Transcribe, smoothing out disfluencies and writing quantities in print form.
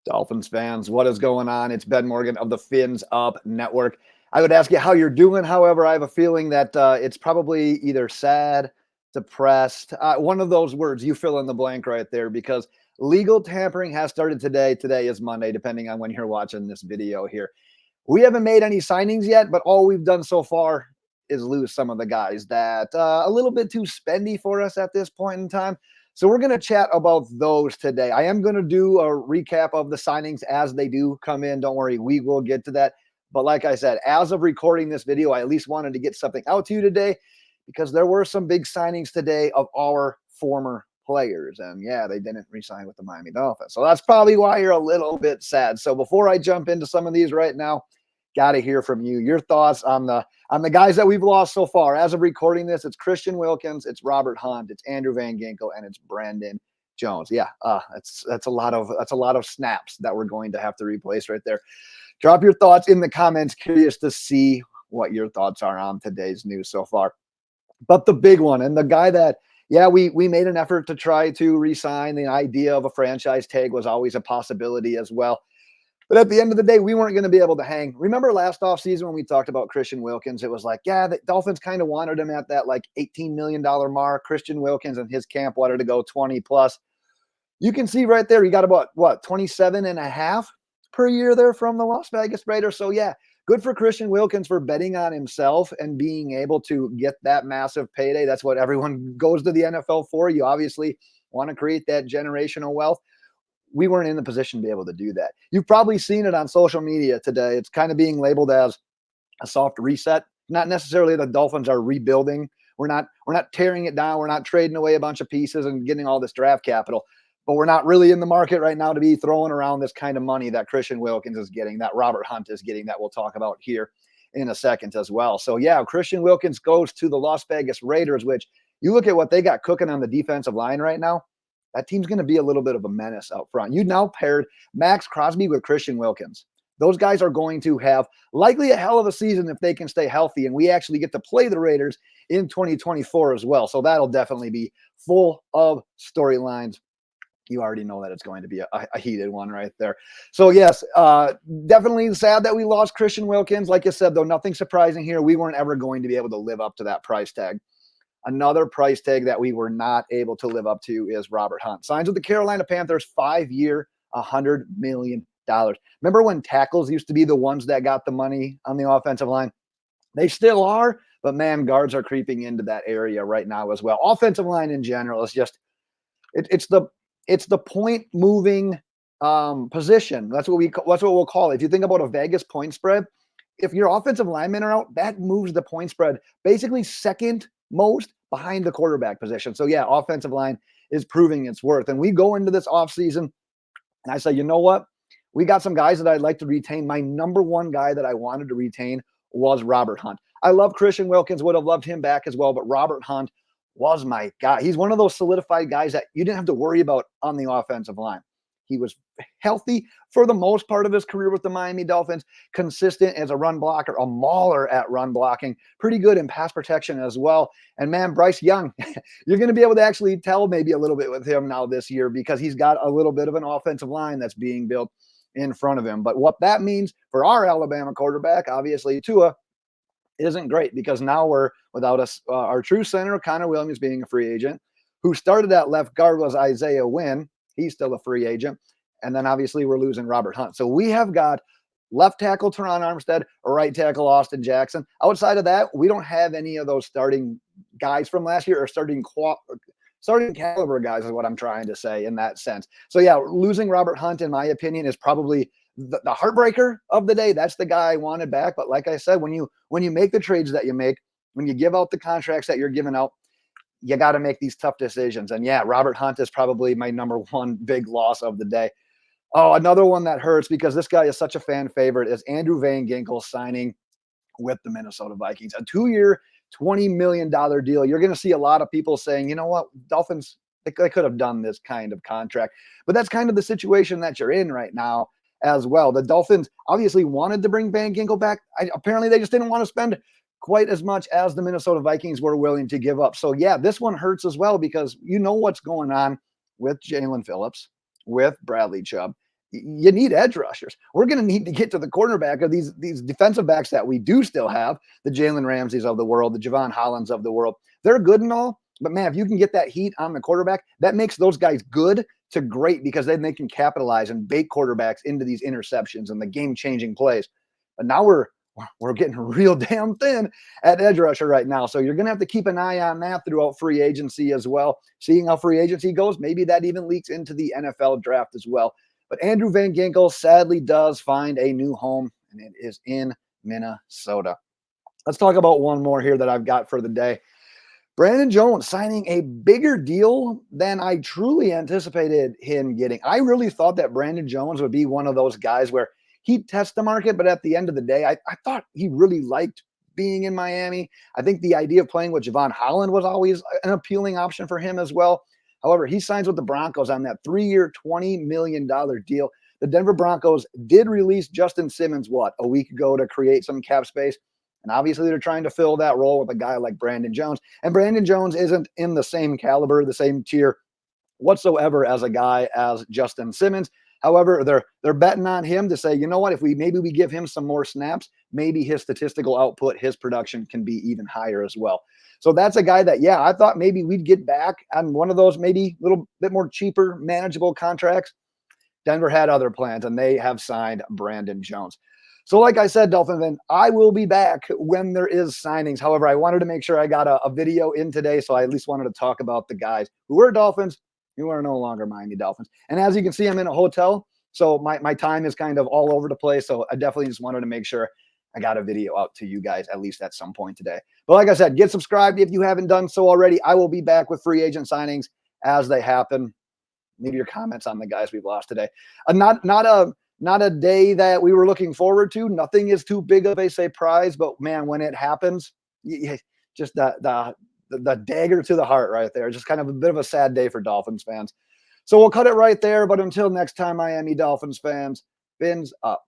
Dolphins fans, what is going on? It's Ben Morgan of the Fins Up Network. I would ask you how you're doing. However, I have a feeling that it's probably either sad, depressed, one of those words. You fill in the blank right there, because legal tampering has started today. Today is Monday, depending on when you're watching this video here. We haven't made any signings yet, but all we've done so far is lose some of the guys that a little bit too spendy for us at this point in time. So we're going to chat about those today. I am going to do a recap of the signings as they do come in. Don't worry, we will get to that. But like I said, as of recording this video, I at least wanted to get something out to you today, because there were some big signings today of our former players. And yeah, they didn't re-sign with the Miami Dolphins. So that's probably why you're a little bit sad. So before I jump into some of these right now, got to hear from you. Your thoughts on the guys that we've lost so far. As of recording this, it's Christian Wilkins, it's Robert Hunt, it's Andrew Van Ginkel, and it's Brandon Jones. Yeah, that's a lot of snaps that we're going to have to replace right there. Drop your thoughts in the comments. Curious to see what your thoughts are on today's news so far. But the big one, and the guy that, yeah, we made an effort to try to re-sign. The idea of a franchise tag was always a possibility as well. But at the end of the day, we weren't going to be able to hang. Remember last offseason when we talked about Christian Wilkins? It was like, yeah, the Dolphins kind of wanted him at that like $18 million mark. Christian Wilkins and his camp wanted to go 20 plus. You can see right there, he got about, what, 27.5 per year there from the Las Vegas Raiders. So yeah, good for Christian Wilkins for betting on himself and being able to get that massive payday. That's what everyone goes to the NFL for. You obviously want to create that generational wealth. We weren't in the position to be able to do that. You've probably seen it on social media today. It's kind of being labeled as a soft reset. Not necessarily the Dolphins are rebuilding. We're not tearing it down. We're not trading away a bunch of pieces and getting all this draft capital. But we're not really in the market right now to be throwing around this kind of money that Christian Wilkins is getting, that Robert Hunt is getting, that we'll talk about here in a second as well. So yeah, Christian Wilkins goes to the Las Vegas Raiders, which you look at what they got cooking on the defensive line right now. That team's going to be a little bit of a menace out front. You now paired Maxx Crosby with Christian Wilkins. Those guys are going to have likely a hell of a season if they can stay healthy, and we actually get to play the Raiders in 2024 as well. So that'll definitely be full of storylines. You already know that it's going to be a heated one right there. So yes, definitely sad that we lost Christian Wilkins. Like I said, though, nothing surprising here. We weren't ever going to be able to live up to that price tag. Another price tag that we were not able to live up to is Robert Hunt. Signs with the Carolina Panthers, 5-year, $100 million. Remember when tackles used to be the ones that got the money on the offensive line? They still are, but man, guards are creeping into that area right now as well. Offensive line in general is just, it's the point moving position. That's what we'll call it. If you think about a Vegas point spread, if your offensive linemen are out, that moves the point spread basically second most behind the quarterback position. So yeah, offensive line is proving its worth. And we go into this offseason and I say, you know what? We got some guys that I'd like to retain. My number one guy that I wanted to retain was Robert Hunt. I love Christian Wilkins, would have loved him back as well, but Robert Hunt was my guy. He's one of those solidified guys that you didn't have to worry about on the offensive line. He was healthy for the most part of his career with the Miami Dolphins, consistent as a run blocker, a mauler at run blocking, pretty good in pass protection as well. And man, Bryce Young, you're going to be able to actually tell maybe a little bit with him now this year, because he's got a little bit of an offensive line that's being built in front of him. But what that means for our Alabama quarterback, obviously Tua, isn't great, because now we're without us, our true center, Connor Williams, being a free agent. Who started at left guard was Isaiah Wynn. He's still a free agent. And then obviously we're losing Robert Hunt. So we have got left tackle Teron Armstead, right tackle Austin Jackson. Outside of that, we don't have any of those starting guys from last year, or starting caliber guys is what I'm trying to say in that sense. So yeah, losing Robert Hunt, in my opinion, is probably the heartbreaker of the day. That's the guy I wanted back. But like I said, when you make the trades that you make, when you give out the contracts that you're giving out, you got to make these tough decisions. And yeah, Robert Hunt is probably my number one big loss of the day. Oh, another one that hurts, because this guy is such a fan favorite, is Andrew Van Ginkel signing with the Minnesota Vikings. A 2-year, $20 million deal. You're going to see a lot of people saying, you know what, Dolphins, they could have done this kind of contract. But that's kind of the situation that you're in right now as well. The Dolphins obviously wanted to bring Van Ginkel back. Apparently they just didn't want to spend quite as much as the Minnesota Vikings were willing to give up. So yeah, this one hurts as well, because you know what's going on with Jaelan Phillips, with Bradley Chubb. you need edge rushers. We're going to need to get to the cornerback of these defensive backs that we do still have, the Jalen Ramseys of the world, the Javon Hollands of the world. They're good and all, but man, if you can get that heat on the quarterback, that makes those guys good to great, because then they can capitalize and bait quarterbacks into these interceptions and the game-changing plays. But now we're getting real damn thin at edge rusher right now. So you're going to have to keep an eye on that throughout free agency as well. Seeing how free agency goes, maybe that even leaks into the NFL draft as well. But Andrew Van Ginkel sadly does find a new home, and it is in Minnesota. Let's talk about one more here that I've got for the day. Brandon Jones signing a bigger deal than I truly anticipated him getting. I really thought that Brandon Jones would be one of those guys where he'd test the market, but at the end of the day, I thought he really liked being in Miami. I think the idea of playing with Javon Holland was always an appealing option for him as well. However, he signs with the Broncos on that 3-year, $20 million deal. The Denver Broncos did release Justin Simmons, a week ago to create some cap space. And obviously they're trying to fill that role with a guy like Brandon Jones. And Brandon Jones isn't in the same caliber, the same tier whatsoever as a guy as Justin Simmons. However, they're betting on him to say, you know what, if maybe we give him some more snaps, maybe his statistical output, his production can be even higher as well. So that's a guy that, yeah, I thought maybe we'd get back on one of those maybe a little bit more cheaper, manageable contracts. Denver had other plans, and they have signed Brandon Jones. So like I said, Dolphin fan, I will be back when there is signings. However, I wanted to make sure I got a video in today, so I at least wanted to talk about the guys who were Dolphins, who are no longer Miami Dolphins. And as you can see, I'm in a hotel, so my time is kind of all over the place. So I definitely just wanted to make sure I got a video out to you guys at least at some point today. But like I said, get subscribed if you haven't done so already. I will be back with free agent signings as they happen. Leave your comments on the guys we've lost today. Not a day that we were looking forward to. Nothing is too big of a surprise, but man, when it happens, just the dagger to the heart right there. Just kind of a bit of a sad day for Dolphins fans. So we'll cut it right there. But until next time, Miami Dolphins fans, fins up.